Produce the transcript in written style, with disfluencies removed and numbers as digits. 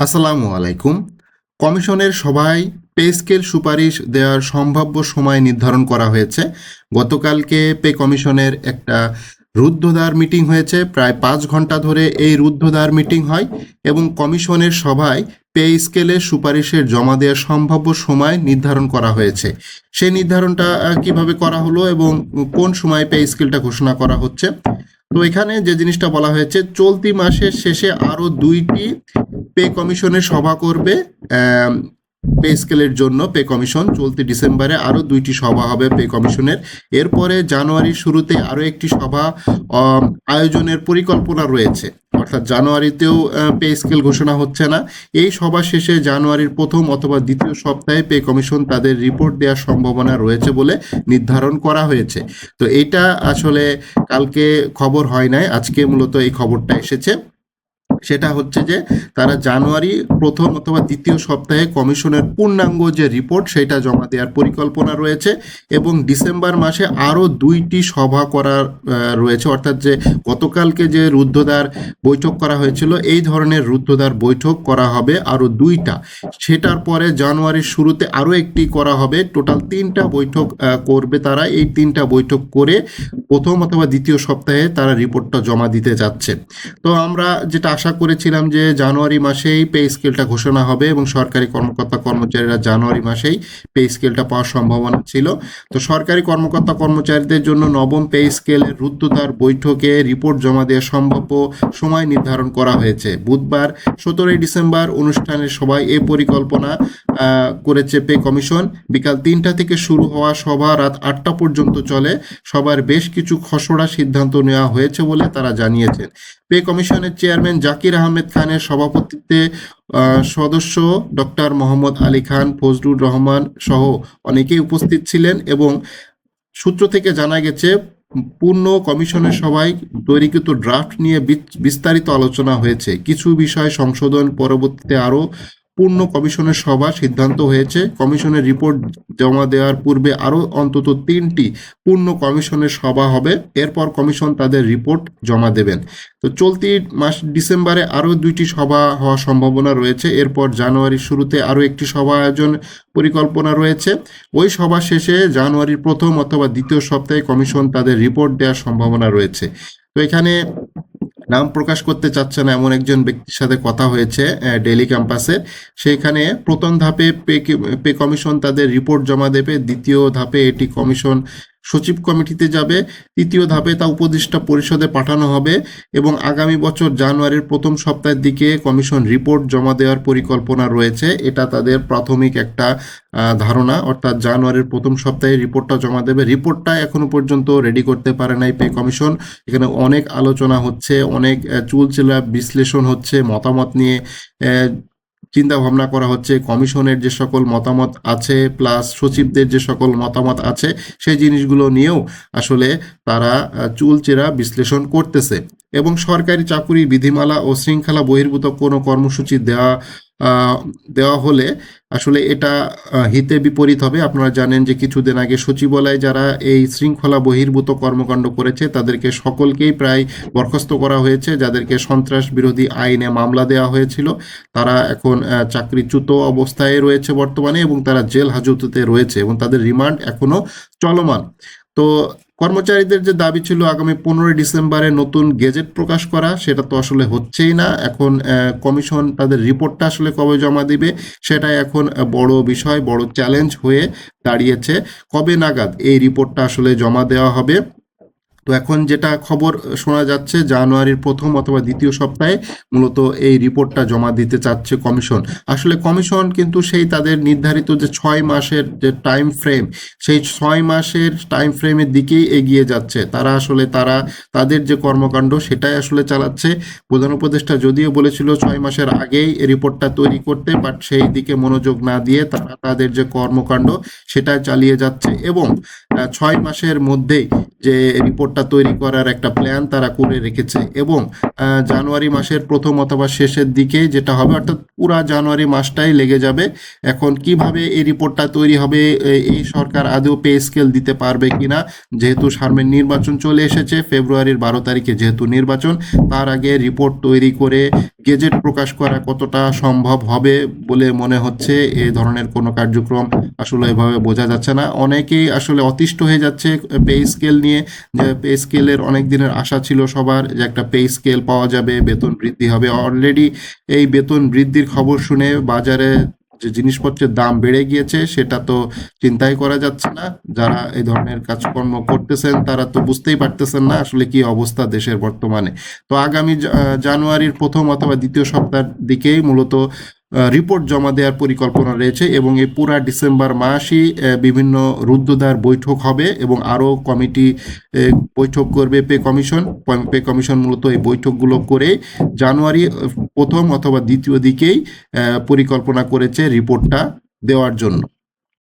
আসসালামু আলাইকুম। কমিশনের সভায় পে স্কেল সুপারিশ দেওয়ার সম্ভাব্য সময় নির্ধারণ করা হয়েছে। গতকালকে পে কমিশনের একটা রুদ্ধদ্বার মিটিং হয়েছে, প্রায় ৫ ঘন্টা ধরে এই রুদ্ধদ্বার মিটিং হয় এবং কমিশনের সভায় পে স্কেলের সুপারিশের জমা দেওয়ার সম্ভাব্য সময় নির্ধারণ করা হয়েছে। সেই নির্ধারণটা কিভাবে করা হলো এবং কোন সময় পে স্কেলটা ঘোষণা করা হচ্ছে। তো এখানে যে জিনিসটা বলা হয়েছে, চলতি মাসের শেষে আরও ২টি পে কমিশনের সভা করবে। পে স্কেলের জন্য পে কমিশন চলতি ডিসেম্বরে আরও ২টি সভা হবে পে কমিশনের। এরপরে জানুয়ারির শুরুতে আরও একটি সভা আয়োজনের পরিকল্পনা রয়েছে, অর্থাৎ জানুয়ারিতেও পে স্কেল ঘোষণা হচ্ছে না। এই সভা শেষে জানুয়ারির প্রথম অথবা দ্বিতীয় সপ্তাহে পে কমিশন তাদের রিপোর্ট দেওয়ার সম্ভাবনা রয়েছে বলে নির্ধারণ করা হয়েছে। তো এইটা আসলে কালকে খবর হয় নাই, আজকে মূলত এই খবরটা এসেছে। সেটা হচ্ছে যে তারা জানুয়ারি প্রথম অথবা দ্বিতীয় সপ্তাহে কমিশনের পূর্ণাঙ্গ যে রিপোর্ট সেটা জমা দেওয়ার পরিকল্পনা রয়েছে এবং ডিসেম্বর মাসে আরও ২টি সভা করার রয়েছে, অর্থাৎ যে গতকালকে যে রুদ্ধদ্বার বৈঠক করা হয়েছিল এই ধরনের রুদ্ধদ্বার বৈঠক করা হবে আরও ২টা। সেটার পরে জানুয়ারির শুরুতে আরও একটি করা হবে। টোটাল ৩টা বৈঠক করবে তারা। এই ৩টা বৈঠক করে প্রথম অথবা দ্বিতীয় সপ্তাহে তারা রিপোর্টটা জমা দিতে যাচ্ছে। তো আমরা যেটা আশা করেছিলাম যে জানুয়ারি মাসেই পে স্কেলটা ঘোষণা হবে এবং সরকারি কর্মকর্তা কর্মচারীরা জানুয়ারি মাসেই পে স্কেলটা পাওয়ার সম্ভাবনা ছিল। তো সরকারি কর্মকর্তা কর্মচারীদের জন্য নবম পে স্কেলের রুদ্ধদ্বার বৈঠকে রিপোর্ট জমা দেওয়ার সম্ভাব্য সময় নির্ধারণ করা হয়েছে। বুধবার ১৭ই ডিসেম্বর অনুষ্ঠানের সভায় এ পরিকল্পনা করেছে পে কমিশন। বিকাল ৩টা থেকে শুরু হওয়া সভা রাত ৮টা পর্যন্ত চলে। সবার বেশ কিছু খসড়া সিদ্ধান্ত নেওয়া হয়েছে বলে তারা জানিয়েছেন। পে কমিশনের চেয়ারম্যান জাকির আহমেদ খানের সভাপতিত্বে সদস্য ডক্টর মোহাম্মদ আলী খান, ফজলুর রহমান সহ অনেকেই উপস্থিত ছিলেন এবং সূত্র থেকে জানা গেছে পূর্ণ কমিশনের সভায় তৈরিকৃত ড্রাফট নিয়ে বিস্তারিত আলোচনা হয়েছে। কিছু বিষয় সংশোধন পরবর্তীতে আরও পূর্ণ কমিশনের সভা সিদ্ধান্ত হয়েছে। কমিশনের রিপোর্ট জমা দেওয়ার পূর্বে আরও অন্তত ৩টি পূর্ণ কমিশনের সভা হবে। এরপর কমিশন তাদের রিপোর্ট জমা দেবেন। তো চলতি মাস ডিসেম্বরে আরও ২টি সভা হওয়ার সম্ভাবনা রয়েছে। এরপর জানুয়ারির শুরুতে আরও একটি সভা আয়োজন পরিকল্পনা রয়েছে। ওই সভা শেষে জানুয়ারির প্রথম অথবা দ্বিতীয় সপ্তাহে কমিশন তাদের রিপোর্ট দেওয়ার সম্ভাবনা রয়েছে। তো এখানে নাম প্রকাশ করতে চাচ্ছে না এমন একজন ব্যক্তির সাথে কথা হয়েছে ডেইলি ক্যাম্পাসের। সেখানে প্রথম ধাপে পে কমিশন তাদের রিপোর্ট জমা দেবে, দ্বিতীয় ধাপে এটি কমিশন সচিব কমিটিতে যাবে, তৃতীয় ধাপে তা উপদেষ্টা পরিষদে পাঠানো হবে এবং আগামী বছর জানুয়ারির প্রথম সপ্তাহের দিকে কমিশন রিপোর্ট জমা দেওয়ার পরিকল্পনা রয়েছে। এটা তাদের প্রাথমিক একটা ধারণা, অর্থাৎ জানুয়ারির প্রথম সপ্তাহে রিপোর্টটা জমা দেবে। রিপোর্টটা এখনো পর্যন্ত রেডি করতে পারে নাই পে কমিশন। এখানে অনেক আলোচনা হচ্ছে, অনেক চুলচেরা বিশ্লেষণ হচ্ছে, মতামত নিয়ে চিন্তা ভাবনা করা হচ্ছে। কমিশনের যে সকল মতামত আছে প্লাস সচিবদের যে সকল মতামত আছে সেই জিনিসগুলো নিয়েও আসলে তারা চুলচেরা বিশ্লেষণ করতেছে এবং সরকারি চাকুরি বিধিমালা ও শৃঙ্খলা বহির্ভূত কোনো কর্মসূচি দেওয়া হলে আসলে এটা হিতে বিপরীত হবে। আপনারা জানেন যে কিছুদিন আগে সচিবালয়ে যারা এই শৃঙ্খলা বহির্ভূত কর্মকাণ্ড করেছে তাদেরকে সকলকেই প্রায় বরখাস্ত করা হয়েছে। যাদেরকে সন্ত্রাস বিরোধী আইনে মামলা দেওয়া হয়েছিল তারা এখন চাকরিচ্যুত অবস্থায় রয়েছে বর্তমানে এবং তারা জেল হাজতে রয়েছে এবং তাদের রিমান্ড এখনো চলমান। তো কর্মচারীদের যে দাবি ছিল আগামী 15ই ডিসেম্বরে নতুন গেজেট প্রকাশ করা, সেটা তো আসলে হচ্ছেই না। এখন কমিশন তাদের রিপোর্টটা আসলে কবে জমা দিবে সেটাই এখন বড় বিষয়, বড় চ্যালেঞ্জ হয়ে দাঁড়িয়েছে। কবে নাগাদ এই রিপোর্টটা আসলে জমা দেওয়া হবে। তো এখন যেটা খবর শোনা যাচ্ছে জানুয়ারির প্রথম অথবা দ্বিতীয় সপ্তাহে মূলত এই রিপোর্টটা জমা দিতে চাচ্ছে কমিশন। আসলে কমিশন কিন্তু সেই তাদের নির্ধারিত যে ৬ মাসের যে টাইম ফ্রেম, সেই ৬ মাসের টাইম ফ্রেমের দিকেই এগিয়ে যাচ্ছে। তারা তাদের যে কর্মকাণ্ড সেটাই আসলে চালাচ্ছে। প্রধান উপদেষ্টা যদিও বলেছিল ৬ মাসের আগেই রিপোর্টটা তৈরি করতে, বাট সেই দিকে মনোযোগ না দিয়ে তারা তাদের যে কর্মকাণ্ড সেটাই চালিয়ে যাচ্ছে এবং ৬ মাসের মধ্যেই যে রিপোর্টটা তৈরি করার একটা প্ল্যান তারা করে রেখেছে এবং জানুয়ারি মাসের প্রথম অথবা শেষের দিকে যেটা হবে, অর্থাৎ পুরা জানুয়ারি মাসটাই লেগে যাবে। এখন কিভাবে এই রিপোর্টটা তৈরি হবে, এই সরকার আদৌ পে স্কেল দিতে পারবে কিনা, যেহেতু সামনে নির্বাচন চলে এসেছে, ফেব্রুয়ারির 12 তারিখে যেহেতু নির্বাচন, তার আগে রিপোর্ট তৈরি করে গেজেট প্রকাশ করা কতটা সম্ভব হবে বলে মনে হচ্ছে। এই ধরনের কোনো কার্যক্রম আসলে এভাবে বোঝা যাচ্ছে না। অনেকেই আসলে অতিষ্ঠ হয়ে যাচ্ছে পে স্কেল নিয়ে, যে পে স্কেলের অনেক দিনের আশা ছিল সবার যে একটা পে স্কেল পাওয়া যাবে, বেতন বৃদ্ধি হবে। অলরেডি এই বেতন বৃদ্ধির খবর শুনে বাজারে যে জিনিসপত্রের দাম বেড়ে গিয়েছে সেটা তো চিন্তাই করা যাচ্ছে না। যারা এই ধরনের কাজকর্ম করতেছেন তারা তো বুঝতেই পারতেছেন না আসলে কি অবস্থা দেশের বর্তমানে। তো আগামী জানুয়ারির প্রথম অথবা দ্বিতীয় সপ্তাহের দিকেই মূলত রিপোর্ট জমা দেওয়ার পরিকল্পনা রয়েছে, এবং এই পুরা ডিসেম্বর মাসই বিভিন্ন রুদ্ধদ্বার বৈঠক হবে এবং আরও কমিটি বৈঠক করবে পে কমিশন মূলত এই বৈঠকগুলো করে জানুয়ারি প্রথম অথবা দ্বিতীয় দিকেই পরিকল্পনা করেছে রিপোর্টটা দেওয়ার জন্য।